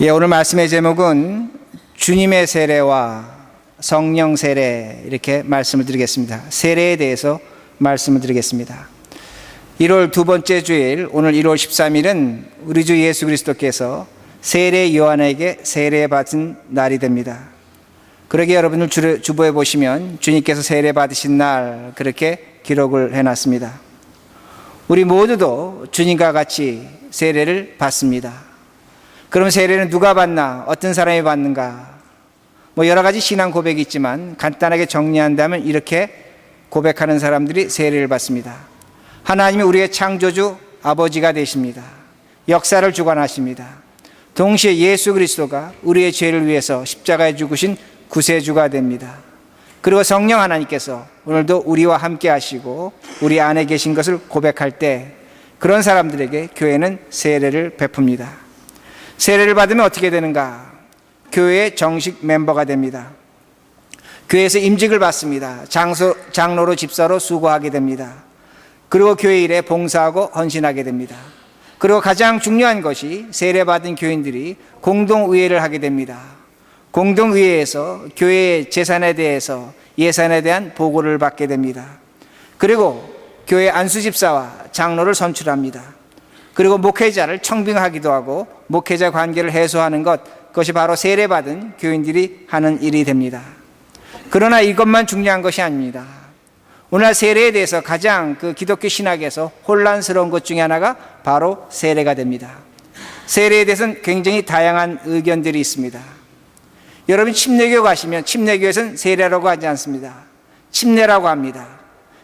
오늘 말씀의 제목은 주님의 세례와 성령 세례, 이렇게 말씀을 드리겠습니다. 세례에 대해서 말씀을 드리겠습니다. 1월 두 번째 주일, 오늘 1월 13일은 우리 주 예수 그리스도께서 세례 요한에게 세례받은 날이 됩니다. 그러게 여러분들 주보에 보시면 주님께서 세례 받으신 날, 그렇게 기록을 해놨습니다. 우리 모두도 주님과 같이 세례를 받습니다. 그럼 세례는 누가 받나? 어떤 사람이 받는가? 여러 가지 신앙 고백이 있지만 간단하게 정리한다면 이렇게 고백하는 사람들이 세례를 받습니다. 하나님이 우리의 창조주 아버지가 되십니다. 역사를 주관하십니다. 동시에 예수 그리스도가 우리의 죄를 위해서 십자가에 죽으신 구세주가 됩니다. 그리고 성령 하나님께서 오늘도 우리와 함께 하시고 우리 안에 계신 것을 고백할 때 그런 사람들에게 교회는 세례를 베풉니다. 세례를 받으면 어떻게 되는가? 교회의 정식 멤버가 됩니다. 교회에서 임직을 받습니다. 장로로 집사로 수고하게 됩니다. 그리고 교회 일에 봉사하고 헌신하게 됩니다. 그리고 가장 중요한 것이 세례받은 교인들이 공동의회를 하게 됩니다. 공동의회에서 교회의 재산에 대해서 예산에 대한 보고를 받게 됩니다. 그리고 교회 안수집사와 장로를 선출합니다. 그리고 목회자를 청빙하기도 하고 목회자 관계를 해소하는 그것이 바로 세례받은 교인들이 하는 일이 됩니다. 그러나 이것만 중요한 것이 아닙니다. 오늘날 세례에 대해서 가장 기독교 신학에서 혼란스러운 것 중에 하나가 바로 세례가 됩니다. 세례에 대해서는 굉장히 다양한 의견들이 있습니다. 여러분 침례교 가시면 침례교에서는 세례라고 하지 않습니다. 침례라고 합니다.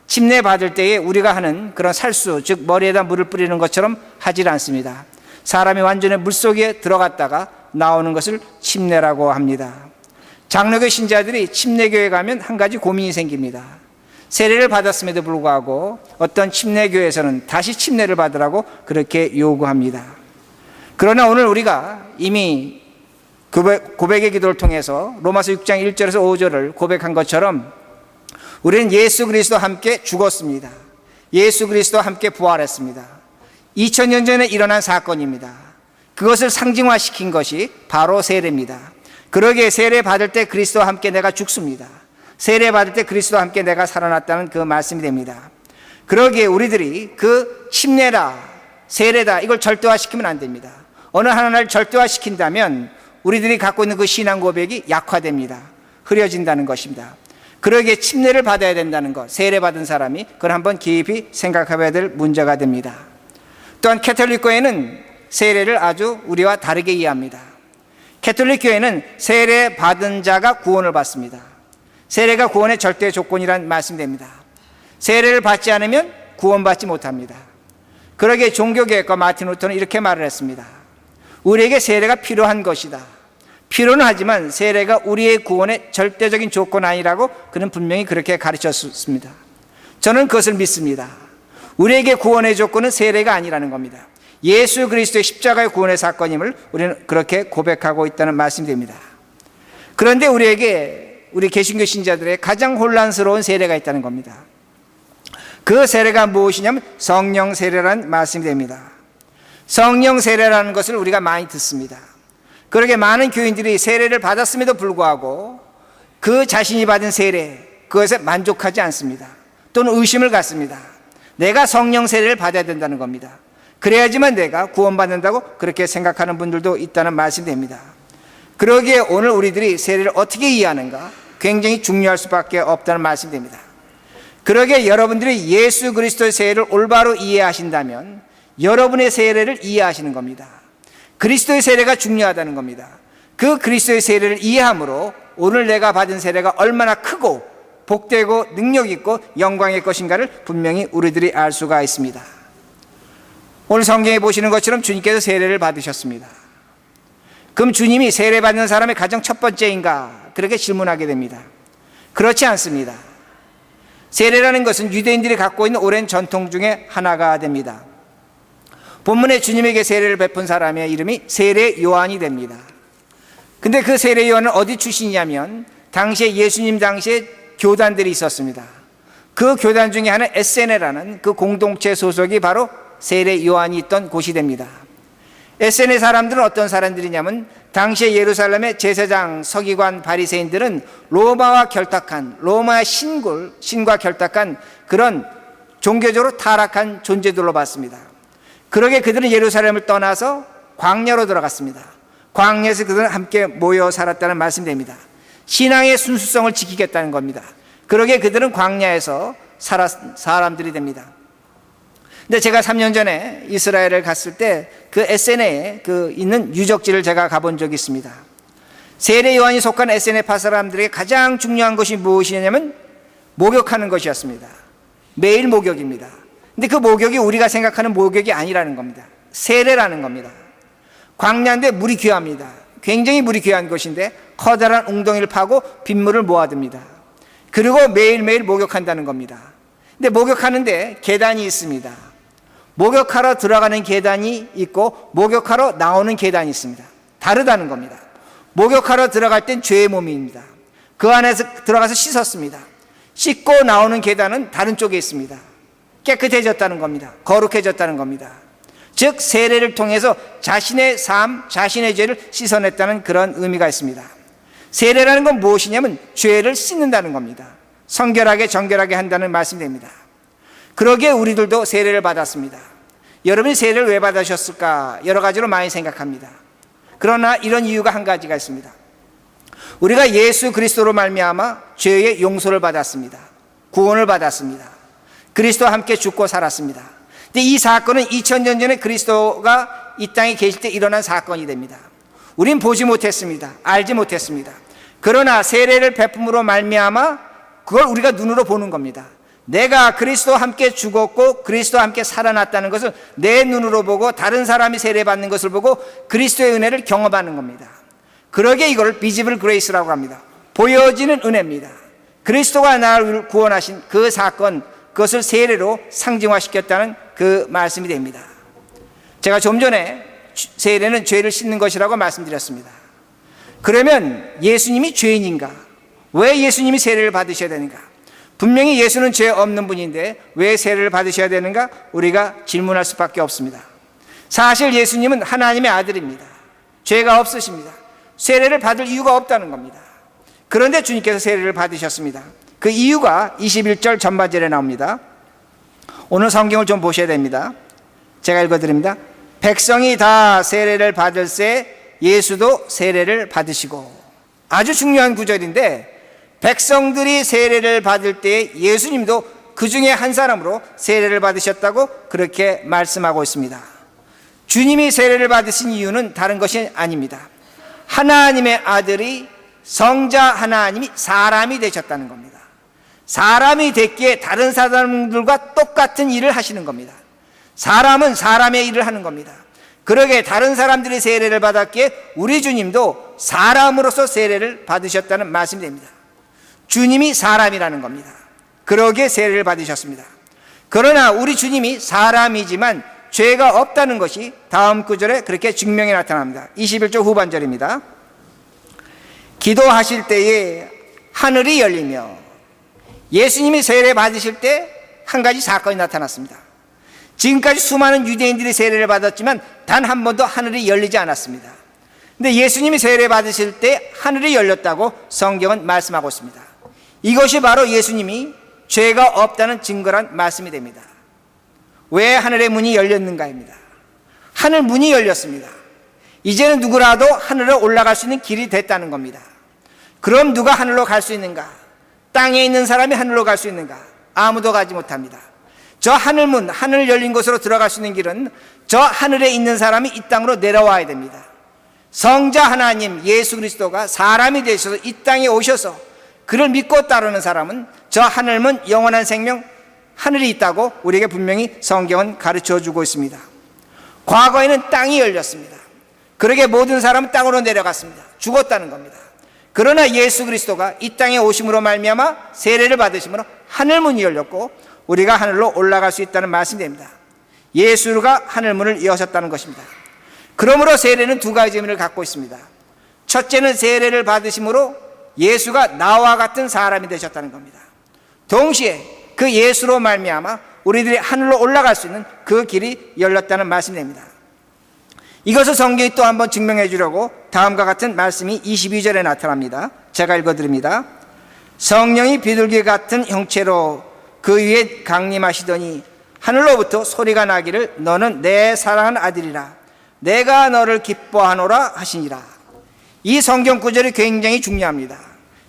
침례 받을 때에 우리가 하는 그런 살수, 즉 머리에다 물을 뿌리는 것처럼 하질 않습니다. 사람이 완전히 물속에 들어갔다가 나오는 것을 침례라고 합니다. 장로교 신자들이 침례교에 가면 한 가지 고민이 생깁니다. 세례를 받았음에도 불구하고 어떤 침례교에서는 다시 침례를 받으라고 그렇게 요구합니다. 그러나 오늘 우리가 이미 고백의 기도를 통해서 로마서 6장 1절에서 5절을 고백한 것처럼 우리는 예수 그리스도와 함께 죽었습니다. 예수 그리스도와 함께 부활했습니다. 2000년 전에 일어난 사건입니다. 그것을 상징화시킨 것이 바로 세례입니다. 그러기에 세례 받을 때 그리스도와 함께 내가 죽습니다. 세례 받을 때 그리스도와 함께 내가 살아났다는 그 말씀이 됩니다. 그러기에 우리들이 그 침례라, 세례다, 이걸 절대화시키면 안 됩니다. 어느 하나를 절대화시킨다면 우리들이 갖고 있는 그 신앙 고백이 약화됩니다. 흐려진다는 것입니다. 그러기에 침례를 받아야 된다는 것, 세례 받은 사람이 그걸 한번 깊이 생각해봐야 될 문제가 됩니다. 또한 캐톨릭 교회는 세례를 아주 우리와 다르게 이해합니다. 캐톨릭 교회는 세례 받은 자가 구원을 받습니다. 세례가 구원의 절대 조건이란 말씀이 됩니다. 세례를 받지 않으면 구원받지 못합니다. 그러기에 종교개혁가 마틴 루터는 이렇게 말을 했습니다. 우리에게 세례가 필요한 것이다. 필요는 하지만 세례가 우리의 구원의 절대적인 조건 아니라고 그는 분명히 그렇게 가르쳤습니다. 저는 그것을 믿습니다. 우리에게 구원의 조건은 세례가 아니라는 겁니다. 예수 그리스도의 십자가의 구원의 사건임을 우리는 그렇게 고백하고 있다는 말씀이 됩니다. 그런데 우리 개신교 신자들의 가장 혼란스러운 세례가 있다는 겁니다. 그 세례가 무엇이냐면 성령 세례라는 말씀이 됩니다. 성령 세례라는 것을 우리가 많이 듣습니다. 그러게 많은 교인들이 세례를 받았음에도 불구하고 그 자신이 받은 세례, 그것에 만족하지 않습니다. 또는 의심을 갖습니다. 내가 성령 세례를 받아야 된다는 겁니다. 그래야지만 내가 구원받는다고 그렇게 생각하는 분들도 있다는 말씀이 됩니다. 그러기에 오늘 우리들이 세례를 어떻게 이해하는가 굉장히 중요할 수밖에 없다는 말씀이 됩니다. 그러기에 여러분들이 예수 그리스도의 세례를 올바로 이해하신다면 여러분의 세례를 이해하시는 겁니다. 그리스도의 세례가 중요하다는 겁니다. 그 그리스도의 세례를 이해함으로 오늘 내가 받은 세례가 얼마나 크고 복되고 능력 있고 영광의 것인가를 분명히 우리들이 알 수가 있습니다. 오늘 성경에 보시는 것처럼 주님께서 세례를 받으셨습니다. 그럼 주님이 세례 받는 사람의 가장 첫 번째인가? 그렇게 질문하게 됩니다. 그렇지 않습니다. 세례라는 것은 유대인들이 갖고 있는 오랜 전통 중에 하나가 됩니다. 본문에 주님에게 세례를 베푼 사람의 이름이 세례 요한이 됩니다. 근데 그 세례 요한은 어디 출신이냐면 당시에 예수님 당시에 교단들이 있었습니다. 그 교단 중에 하나 에세네라는 그 공동체 소속이 바로 세례 요한이 있던 곳이 됩니다. 에세네 사람들은 어떤 사람들이냐면 당시에 예루살렘의 제사장, 서기관, 바리새인들은 로마와 결탁한, 로마의 신과 결탁한 그런 종교적으로 타락한 존재들로 봤습니다. 그러게 그들은 예루살렘을 떠나서 광야로 들어갔습니다. 광야에서 그들은 함께 모여 살았다는 말씀입니다. 신앙의 순수성을 지키겠다는 겁니다. 그러게 그들은 광야에서 사람들이 됩니다. 근데 제가 3년 전에 이스라엘을 갔을 때 그 에세네에 있는 유적지를 제가 가본 적이 있습니다. 세례 요한이 속한 에세네파 사람들에게 가장 중요한 것이 무엇이냐면 목욕하는 것이었습니다. 매일 목욕입니다. 근데 그 목욕이 우리가 생각하는 목욕이 아니라는 겁니다. 세례라는 겁니다. 광야인데 물이 귀합니다. 굉장히 물이 귀한 곳인데 커다란 웅덩이를 파고 빗물을 모아둡니다. 그리고 매일매일 목욕한다는 겁니다. 근데 목욕하는데 계단이 있습니다. 목욕하러 들어가는 계단이 있고 목욕하러 나오는 계단이 있습니다. 다르다는 겁니다. 목욕하러 들어갈 땐 죄의 몸입니다. 그 안에서 들어가서 씻었습니다. 씻고 나오는 계단은 다른 쪽에 있습니다. 깨끗해졌다는 겁니다. 거룩해졌다는 겁니다. 즉 세례를 통해서 자신의 삶, 자신의 죄를 씻어냈다는 그런 의미가 있습니다. 세례라는 건 무엇이냐면 죄를 씻는다는 겁니다. 성결하게 정결하게 한다는 말씀이 됩니다. 그러기에 우리들도 세례를 받았습니다. 여러분이 세례를 왜 받으셨을까? 여러 가지로 많이 생각합니다. 그러나 이런 이유가 한 가지가 있습니다. 우리가 예수 그리스도로 말미암아 죄의 용서를 받았습니다. 구원을 받았습니다. 그리스도와 함께 죽고 살았습니다. 근데 이 사건은 2000년 전에 그리스도가 이 땅에 계실 때 일어난 사건이 됩니다. 우린 보지 못했습니다. 알지 못했습니다. 그러나 세례를 베품으로 말미암아 그걸 우리가 눈으로 보는 겁니다. 내가 그리스도와 함께 죽었고 그리스도와 함께 살아났다는 것을 내 눈으로 보고 다른 사람이 세례받는 것을 보고 그리스도의 은혜를 경험하는 겁니다. 그러기에 이걸 비지블 그레이스라고 합니다. 보여지는 은혜입니다. 그리스도가 나를 구원하신 그 사건, 그것을 세례로 상징화시켰다는 그 말씀이 됩니다. 제가 좀 전에 세례는 죄를 씻는 것이라고 말씀드렸습니다. 그러면 예수님이 죄인인가? 왜 예수님이 세례를 받으셔야 되는가? 분명히 예수는 죄 없는 분인데 왜 세례를 받으셔야 되는가? 우리가 질문할 수밖에 없습니다. 사실 예수님은 하나님의 아들입니다. 죄가 없으십니다. 세례를 받을 이유가 없다는 겁니다. 그런데 주님께서 세례를 받으셨습니다. 그 이유가 21절 전반절에 나옵니다. 오늘 성경을 좀 보셔야 됩니다. 제가 읽어드립니다. 백성이 다 세례를 받을새 예수도 세례를 받으시고. 아주 중요한 구절인데 백성들이 세례를 받을 때 예수님도 그 중에 한 사람으로 세례를 받으셨다고 그렇게 말씀하고 있습니다. 주님이 세례를 받으신 이유는 다른 것이 아닙니다. 하나님의 아들이 성자 하나님이 사람이 되셨다는 겁니다. 사람이 됐기에 다른 사람들과 똑같은 일을 하시는 겁니다. 사람은 사람의 일을 하는 겁니다. 그러게 다른 사람들이 세례를 받았기에 우리 주님도 사람으로서 세례를 받으셨다는 말씀이 됩니다. 주님이 사람이라는 겁니다. 그러기에 세례를 받으셨습니다. 그러나 우리 주님이 사람이지만 죄가 없다는 것이 다음 구절에 그렇게 증명이 나타납니다. 21절 후반절입니다. 기도하실 때에 하늘이 열리며, 예수님이 세례 받으실 때 한 가지 사건이 나타났습니다. 지금까지 수많은 유대인들이 세례를 받았지만 단 한 번도 하늘이 열리지 않았습니다. 근데 예수님이 세례 받으실 때 하늘이 열렸다고 성경은 말씀하고 있습니다. 이것이 바로 예수님이 죄가 없다는 증거란 말씀이 됩니다. 왜 하늘의 문이 열렸는가입니다. 하늘 문이 열렸습니다. 이제는 누구라도 하늘로 올라갈 수 있는 길이 됐다는 겁니다. 그럼 누가 하늘로 갈 수 있는가? 땅에 있는 사람이 하늘로 갈 수 있는가? 아무도 가지 못합니다. 저 하늘문, 하늘 열린 곳으로 들어갈 수 있는 길은 저 하늘에 있는 사람이 이 땅으로 내려와야 됩니다. 성자 하나님 예수 그리스도가 사람이 되셔서 이 땅에 오셔서 그를 믿고 따르는 사람은 저 하늘문, 영원한 생명, 하늘이 있다고 우리에게 분명히 성경은 가르쳐 주고 있습니다. 과거에는 땅이 열렸습니다. 그러게 모든 사람은 땅으로 내려갔습니다. 죽었다는 겁니다. 그러나 예수 그리스도가 이 땅에 오심으로 말미암아 세례를 받으심으로 하늘문이 열렸고 우리가 하늘로 올라갈 수 있다는 말씀이 됩니다. 예수가 하늘문을 여셨다는 것입니다. 그러므로 세례는 두 가지 의미를 갖고 있습니다. 첫째는 세례를 받으심으로 예수가 나와 같은 사람이 되셨다는 겁니다. 동시에 그 예수로 말미암아 우리들이 하늘로 올라갈 수 있는 그 길이 열렸다는 말씀이 됩니다. 이것을 성경이 또 한번 증명해 주려고 다음과 같은 말씀이 22절에 나타납니다. 제가 읽어드립니다. 성령이 비둘기 같은 형체로 그 위에 강림하시더니 하늘로부터 소리가 나기를 너는 내 사랑하는 아들이라 내가 너를 기뻐하노라 하시니라. 이 성경 구절이 굉장히 중요합니다.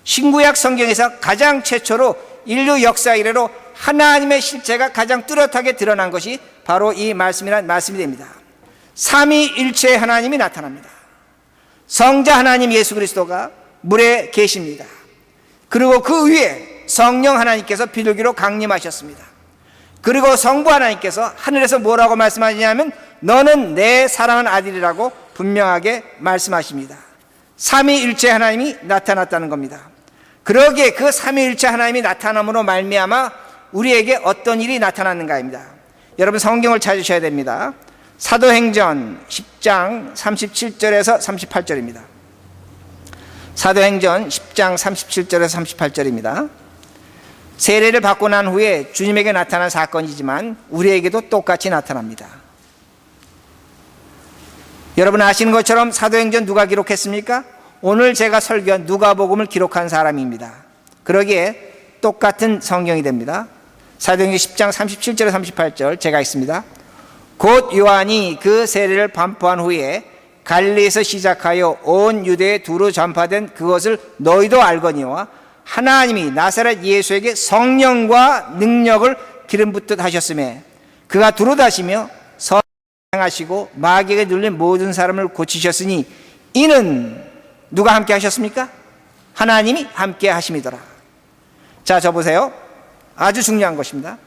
신구약 성경에서 가장 최초로 인류 역사 이래로 하나님의 실체가 가장 뚜렷하게 드러난 것이 바로 이 말씀이란 말씀이 됩니다. 삼위일체의 하나님이 나타납니다. 성자 하나님 예수 그리스도가 물에 계십니다. 그리고 그 위에 성령 하나님께서 비둘기로 강림하셨습니다. 그리고 성부 하나님께서 하늘에서 뭐라고 말씀하시냐면 너는 내 사랑하는 아들이라고 분명하게 말씀하십니다. 삼위일체 하나님이 나타났다는 겁니다. 그러기에 그 삼위일체 하나님이 나타남으로 말미암아 우리에게 어떤 일이 나타났는가입니다. 여러분 성경을 찾으셔야 됩니다. 사도행전 10장 37절에서 38절입니다. 사도행전 10장 37절에서 38절입니다. 세례를 받고 난 후에 주님에게 나타난 사건이지만 우리에게도 똑같이 나타납니다. 여러분 아시는 것처럼 사도행전 누가 기록했습니까? 오늘 제가 설교한 누가복음을 기록한 사람입니다. 그러기에 똑같은 성경이 됩니다. 사도행전 10장 37절에 38절 제가 읽습니다. 곧 요한이 그 세례를 반포한 후에 갈릴리에서 시작하여 온 유대에 두루 전파된 그것을 너희도 알거니와 하나님이 나사렛 예수에게 성령과 능력을 기름 붓듯 하셨음에 그가 두루 다시며 선을 행하시고 마귀에게 눌린 모든 사람을 고치셨으니 이는 누가 함께 하셨습니까? 하나님이 함께 하심이더라. 자, 저 보세요. 아주 중요한 것입니다.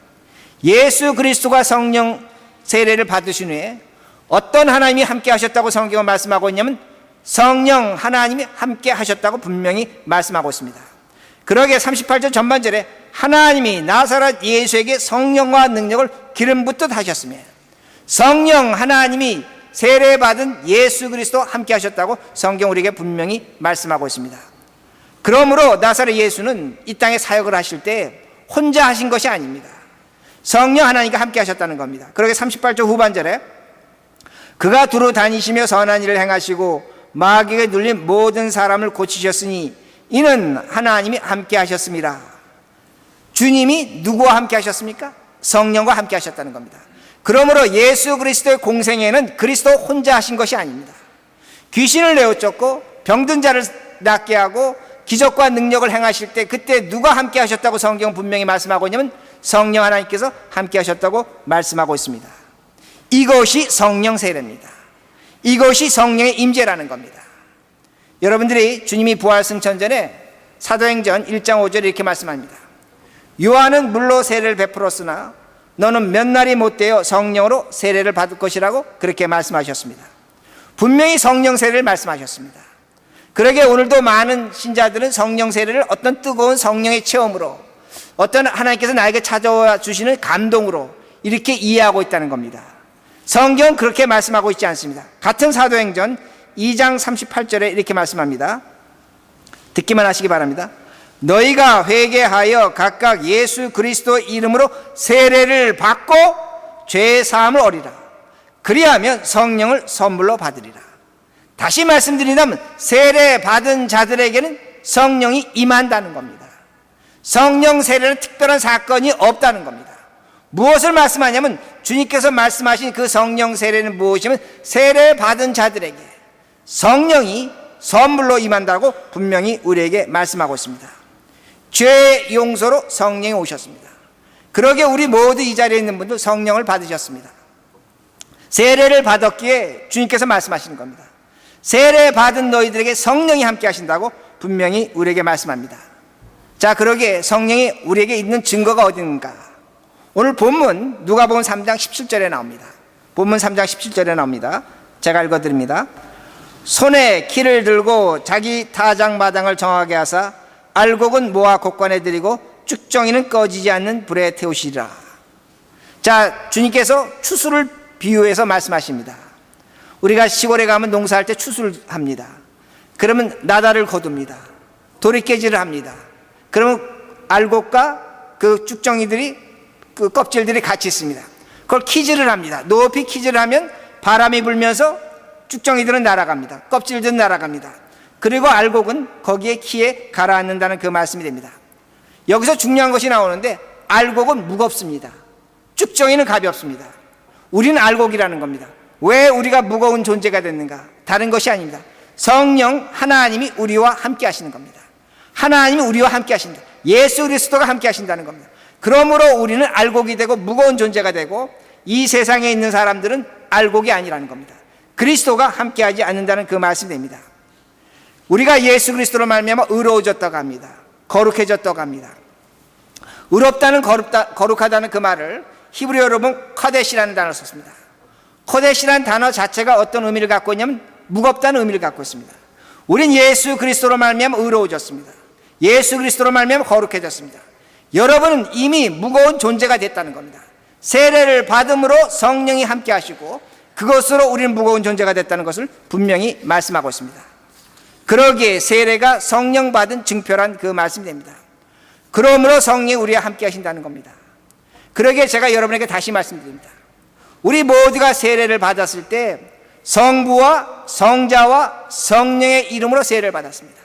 예수 그리스도가 성령 세례를 받으신 후에 어떤 하나님이 함께 하셨다고 성경은 말씀하고 있냐면 성령 하나님이 함께 하셨다고 분명히 말씀하고 있습니다. 그러기에 38절 전반절에 하나님이 나사렛 예수에게 성령과 능력을 기름 붓듯 하셨으며 성령 하나님이 세례받은 예수 그리스도 함께 하셨다고 성경 우리에게 분명히 말씀하고 있습니다. 그러므로 나사렛 예수는 이 땅에 사역을 하실 때 혼자 하신 것이 아닙니다. 성령 하나님과 함께 하셨다는 겁니다. 그러게 38절 후반절에 그가 두루 다니시며 선한 일을 행하시고 마귀에게 눌린 모든 사람을 고치셨으니 이는 하나님이 함께 하셨습니다. 주님이 누구와 함께 하셨습니까? 성령과 함께 하셨다는 겁니다. 그러므로 예수 그리스도의 공생애는 그리스도 혼자 하신 것이 아닙니다. 귀신을 내어쫓고 병든 자를 낫게 하고 기적과 능력을 행하실 때 그때 누가 함께 하셨다고 성경은 분명히 말씀하고 있냐면 성령 하나님께서 함께 하셨다고 말씀하고 있습니다. 이것이 성령 세례입니다. 이것이 성령의 임재라는 겁니다. 여러분들이 주님이 부활 승천 전에 사도행전 1장 5절에 이렇게 말씀합니다. 요한은 물로 세례를 베풀었으나 너는 몇 날이 못되어 성령으로 세례를 받을 것이라고 그렇게 말씀하셨습니다. 분명히 성령 세례를 말씀하셨습니다. 그러기에 오늘도 많은 신자들은 성령 세례를 어떤 뜨거운 성령의 체험으로 어떤 하나님께서 나에게 찾아와 주시는 감동으로 이렇게 이해하고 있다는 겁니다. 성경은 그렇게 말씀하고 있지 않습니다. 같은 사도행전 2장 38절에 이렇게 말씀합니다. 듣기만 하시기 바랍니다. 너희가 회개하여 각각 예수 그리스도 이름으로 세례를 받고 죄 사함을 얻으리라. 그리하면 성령을 선물로 받으리라. 다시 말씀드린다면 세례 받은 자들에게는 성령이 임한다는 겁니다. 성령 세례는 특별한 사건이 없다는 겁니다. 무엇을 말씀하냐면 주님께서 말씀하신 그 성령 세례는 무엇이면 세례 받은 자들에게 성령이 선물로 임한다고 분명히 우리에게 말씀하고 있습니다. 죄 용서로 성령이 오셨습니다. 그러기에 우리 모두 이 자리에 있는 분들 성령을 받으셨습니다. 세례를 받았기에 주님께서 말씀하시는 겁니다. 세례 받은 너희들에게 성령이 함께 하신다고 분명히 우리에게 말씀합니다. 자, 그러기에 성령이 우리에게 있는 증거가 어딘가? 오늘 본문 누가복음 3장 17절에 나옵니다. 본문 3장 17절에 나옵니다. 제가 읽어드립니다. 손에 키를 들고 자기 타작마당을 정하게 하사 알곡은 모아 곡관에 들이고 쭉정이는 꺼지지 않는 불에 태우시리라. 자, 주님께서 추수를 비유해서 말씀하십니다. 우리가 시골에 가면 농사할 때 추수를 합니다. 그러면 나다를 거둡니다. 도리깨질을 합니다. 그러면 알곡과 그 쭉정이들이 그 껍질들이 같이 있습니다. 그걸 키질을 합니다. 높이 키질을 하면 바람이 불면서 쭉정이들은 날아갑니다. 껍질들은 날아갑니다. 그리고 알곡은 거기에 키에 가라앉는다는 그 말씀이 됩니다. 여기서 중요한 것이 나오는데 알곡은 무겁습니다. 쭉정이는 가볍습니다. 우리는 알곡이라는 겁니다. 왜 우리가 무거운 존재가 됐는가? 다른 것이 아닙니다. 성령 하나님이 우리와 함께 하시는 겁니다. 하나님이 우리와 함께 하신다. 예수 그리스도가 함께 하신다는 겁니다. 그러므로 우리는 알곡이 되고 무거운 존재가 되고 이 세상에 있는 사람들은 알곡이 아니라는 겁니다. 그리스도가 함께하지 않는다는 그 말씀이 됩니다. 우리가 예수 그리스도로 말미암아 의로워졌다고 합니다. 거룩해졌다고 합니다. 의롭다는 거룩하다는 그 말을 히브리어 여러분 카데시라는 단어를 썼습니다. 카데시라는 단어 자체가 어떤 의미를 갖고 있냐면 무겁다는 의미를 갖고 있습니다. 우린 예수 그리스도로 말미암아 의로워졌습니다. 예수 그리스도로 말미암아 거룩해졌습니다. 여러분은 이미 무거운 존재가 됐다는 겁니다. 세례를 받음으로 성령이 함께 하시고 그것으로 우리는 무거운 존재가 됐다는 것을 분명히 말씀하고 있습니다. 그러기에 세례가 성령 받은 증표란 그 말씀이 됩니다. 그러므로 성령이 우리와 함께 하신다는 겁니다. 그러기에 제가 여러분에게 다시 말씀드립니다. 우리 모두가 세례를 받았을 때 성부와 성자와 성령의 이름으로 세례를 받았습니다.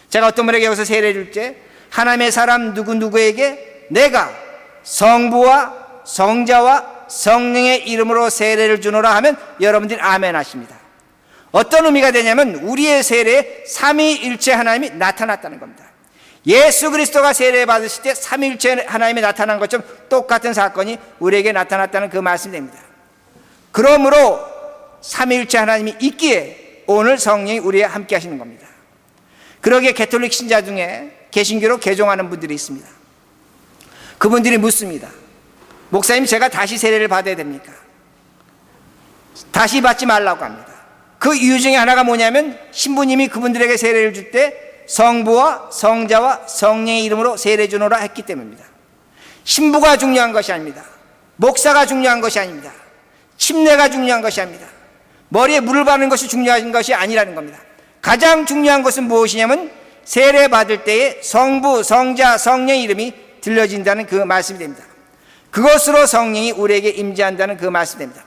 제가 어떤 분에게 여기서 세례를 줄 때 하나님의 사람 누구누구에게 내가 성부와 성자와 성령의 이름으로 세례를 주노라 하면 여러분들이 아멘 하십니다. 어떤 의미가 되냐면 우리의 세례에 삼위일체 하나님이 나타났다는 겁니다. 예수 그리스도가 세례 받으실 때 삼위일체 하나님이 나타난 것처럼 똑같은 사건이 우리에게 나타났다는 그 말씀이 됩니다. 그러므로 삼위일체 하나님이 있기에 오늘 성령이 우리와 함께 하시는 겁니다. 그러기에 가톨릭 신자 중에 개신교로 개종하는 분들이 있습니다. 그분들이 묻습니다. 목사님, 제가 다시 세례를 받아야 됩니까? 다시 받지 말라고 합니다. 그 이유 중에 하나가 뭐냐면 신부님이 그분들에게 세례를 줄 때 성부와 성자와 성령의 이름으로 세례 주노라 했기 때문입니다. 신부가 중요한 것이 아닙니다. 목사가 중요한 것이 아닙니다. 침례가 중요한 것이 아닙니다. 머리에 물을 바르는 것이 중요한 것이 아니라는 겁니다. 가장 중요한 것은 무엇이냐면 세례 받을 때에 성부, 성자, 성령의 이름이 들려진다는 그 말씀이 됩니다. 그것으로 성령이 우리에게 임재한다는 그 말씀이 됩니다.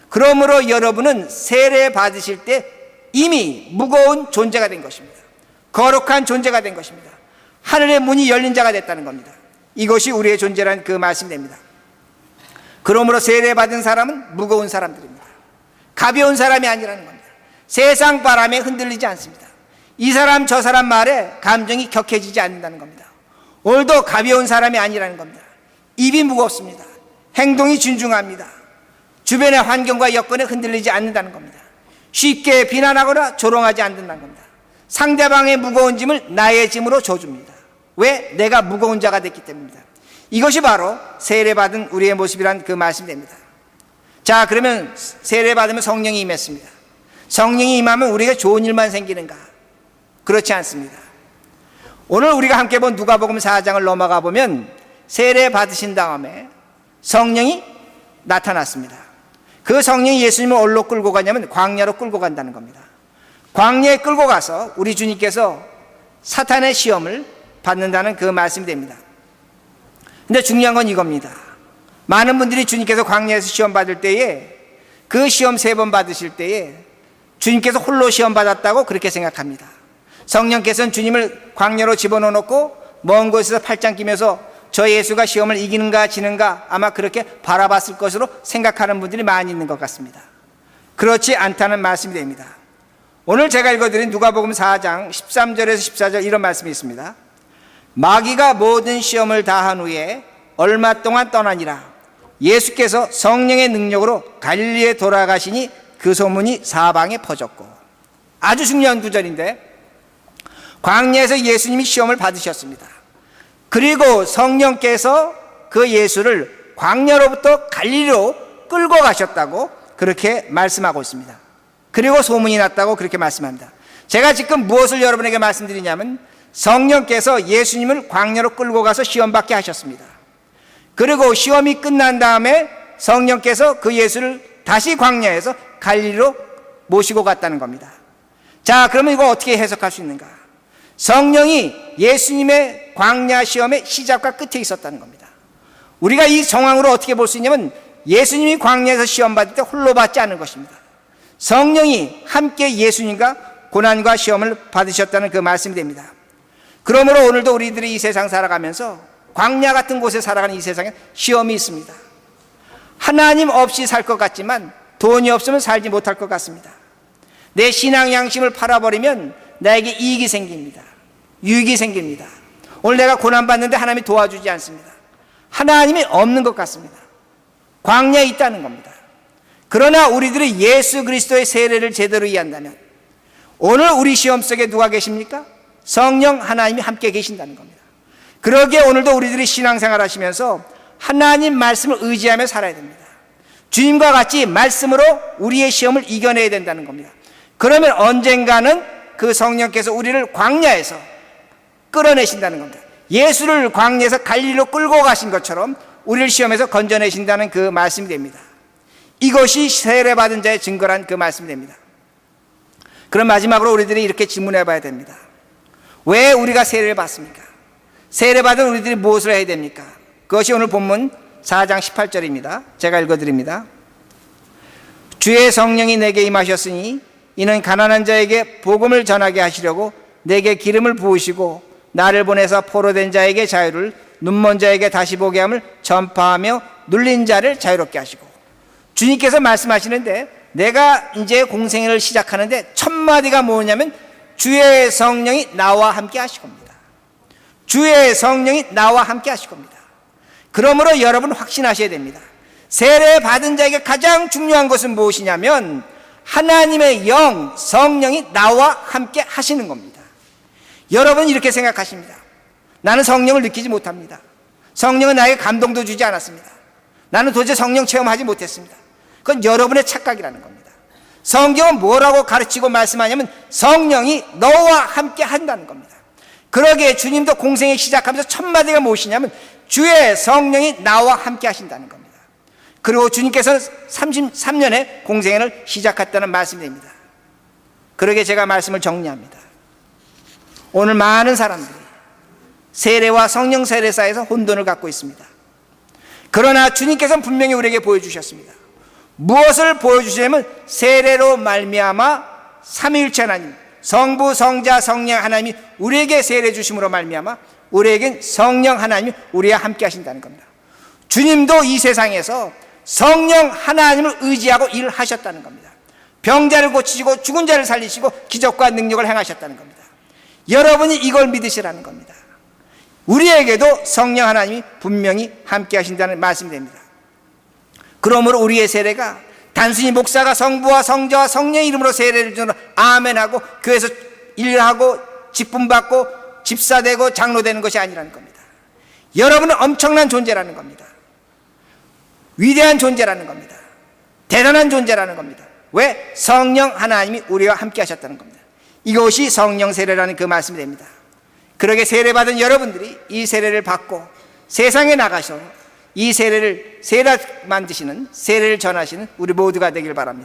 그러므로 여러분은 세례 받으실 때 이미 무거운 존재가 된 것입니다. 거룩한 존재가 된 것입니다. 하늘의 문이 열린 자가 됐다는 겁니다. 이것이 우리의 존재라는 그 말씀이 됩니다. 그러므로 세례 받은 사람은 무거운 사람들입니다. 가벼운 사람이 아니라는 겁니다. 세상 바람에 흔들리지 않습니다. 이 사람 저 사람 말에 감정이 격해지지 않는다는 겁니다. 오늘도 가벼운 사람이 아니라는 겁니다. 입이 무겁습니다. 행동이 준중합니다. 주변의 환경과 여건에 흔들리지 않는다는 겁니다. 쉽게 비난하거나 조롱하지 않는다는 겁니다. 상대방의 무거운 짐을 나의 짐으로 줘줍니다. 왜? 내가 무거운 자가 됐기 때문입니다. 이것이 바로 세례받은 우리의 모습이란 그 말씀이 됩니다. 자, 그러면 세례받으면 성령이 임했습니다. 성령이 임하면 우리에게 좋은 일만 생기는가? 그렇지 않습니다. 오늘 우리가 함께 본 누가복음 4장을 넘어가 보면 세례 받으신 다음에 성령이 나타났습니다. 그 성령이 예수님을 어디로 끌고 가냐면 광야로 끌고 간다는 겁니다. 광야에 끌고 가서 우리 주님께서 사탄의 시험을 받는다는 그 말씀이 됩니다. 근데 중요한 건 이겁니다. 많은 분들이 주님께서 광야에서 시험 받을 때에 그 시험 3번 받으실 때에 주님께서 홀로 시험 받았다고 그렇게 생각합니다. 성령께서는 주님을 광야로 집어넣어놓고 먼 곳에서 팔짱 끼면서 저 예수가 시험을 이기는가 지는가 아마 그렇게 바라봤을 것으로 생각하는 분들이 많이 있는 것 같습니다. 그렇지 않다는 말씀이 됩니다. 오늘 제가 읽어드린 누가복음 4장 13절에서 14절 이런 말씀이 있습니다. 마귀가 모든 시험을 다한 후에 얼마 동안 떠나니라. 예수께서 성령의 능력으로 갈릴리에 돌아가시니 그 소문이 사방에 퍼졌고. 아주 중요한 구절인데 광야에서 예수님이 시험을 받으셨습니다. 그리고 성령께서 그 예수를 광야로부터 갈릴리로 끌고 가셨다고 그렇게 말씀하고 있습니다. 그리고 소문이 났다고 그렇게 말씀합니다. 제가 지금 무엇을 여러분에게 말씀드리냐면 성령께서 예수님을 광야로 끌고 가서 시험 받게 하셨습니다. 그리고 시험이 끝난 다음에 성령께서 그 예수를 다시 광야에서 갈릴리로 모시고 갔다는 겁니다. 자, 그러면 이거 어떻게 해석할 수 있는가? 성령이 예수님의 광야 시험의 시작과 끝에 있었다는 겁니다. 우리가 이 정황으로 어떻게 볼 수 있냐면 예수님이 광야에서 시험 받을 때 홀로 받지 않은 것입니다. 성령이 함께 예수님과 고난과 시험을 받으셨다는 그 말씀이 됩니다. 그러므로 오늘도 우리들이 이 세상 살아가면서 광야 같은 곳에 살아가는 이 세상에 시험이 있습니다. 하나님 없이 살 것 같지만 돈이 없으면 살지 못할 것 같습니다. 내 신앙 양심을 팔아버리면 나에게 이익이 생깁니다. 유익이 생깁니다. 오늘 내가 고난받는데 하나님이 도와주지 않습니다. 하나님이 없는 것 같습니다. 광야에 있다는 겁니다. 그러나 우리들이 예수 그리스도의 세례를 제대로 이해한다면 오늘 우리 시험 속에 누가 계십니까? 성령 하나님이 함께 계신다는 겁니다. 그러기에 오늘도 우리들이 신앙생활 하시면서 하나님 말씀을 의지하며 살아야 됩니다. 주님과 같이 말씀으로 우리의 시험을 이겨내야 된다는 겁니다. 그러면 언젠가는 그 성령께서 우리를 광야에서 끌어내신다는 겁니다. 예수를 광야에서 갈릴리로 끌고 가신 것처럼 우리를 시험에서 건져내신다는 그 말씀이 됩니다. 이것이 세례받은 자의 증거란 그 말씀이 됩니다. 그럼 마지막으로 우리들이 이렇게 질문해 봐야 됩니다. 왜 우리가 세례를 받습니까? 세례받은 우리들이 무엇을 해야 됩니까? 그것이 오늘 본문 4장 18절입니다. 제가 읽어드립니다. 주의 성령이 내게 임하셨으니 이는 가난한 자에게 복음을 전하게 하시려고 내게 기름을 부으시고 나를 보내서 포로된 자에게 자유를, 눈먼 자에게 다시 보게 함을 전파하며 눌린 자를 자유롭게 하시고. 주님께서 말씀하시는데 내가 이제 공생애를 시작하는데 첫 마디가 뭐냐면 주의 성령이 나와 함께 하실 겁니다. 주의 성령이 나와 함께 하실 겁니다. 그러므로 여러분 확신하셔야 됩니다. 세례 받은 자에게 가장 중요한 것은 무엇이냐면 하나님의 영, 성령이 나와 함께 하시는 겁니다. 여러분 이렇게 생각하십니다. 나는 성령을 느끼지 못합니다. 성령은 나에게 감동도 주지 않았습니다. 나는 도저히 성령 체험하지 못했습니다. 그건 여러분의 착각이라는 겁니다. 성경은 뭐라고 가르치고 말씀하냐면 성령이 너와 함께 한다는 겁니다. 그러기에 주님도 공생애 시작하면서 첫 마디가 무엇이냐면 주의 성령이 나와 함께 하신다는 겁니다. 그리고 주님께서는 33년의 공생애를 시작했다는 말씀이 됩니다. 그러기에 제가 말씀을 정리합니다. 오늘 많은 사람들이 세례와 성령 세례 사이에서 혼돈을 갖고 있습니다. 그러나 주님께서는 분명히 우리에게 보여주셨습니다. 무엇을 보여주시냐면 세례로 말미암아 삼위일체 하나님, 성부, 성자, 성령 하나님이 우리에게 세례 주심으로 말미암아 우리에겐 성령 하나님이 우리와 함께 하신다는 겁니다. 주님도 이 세상에서 성령 하나님을 의지하고 일을 하셨다는 겁니다. 병자를 고치시고 죽은 자를 살리시고 기적과 능력을 행하셨다는 겁니다. 여러분이 이걸 믿으시라는 겁니다. 우리에게도 성령 하나님이 분명히 함께 하신다는 말씀이 됩니다. 그러므로 우리의 세례가 단순히 목사가 성부와 성자와 성령의 이름으로 세례를 주는 아멘하고 교회에서 일하고 직분받고 집사되고 장로되는 것이 아니라는 겁니다. 여러분은 엄청난 존재라는 겁니다. 위대한 존재라는 겁니다. 대단한 존재라는 겁니다. 왜? 성령 하나님이 우리와 함께 하셨다는 겁니다. 이것이 성령 세례라는 그 말씀이 됩니다. 그러게 세례받은 여러분들이 이 세례를 받고 세상에 나가서 이 세례를 세례 만드시는, 세례를 전하시는 우리 모두가 되길 바랍니다.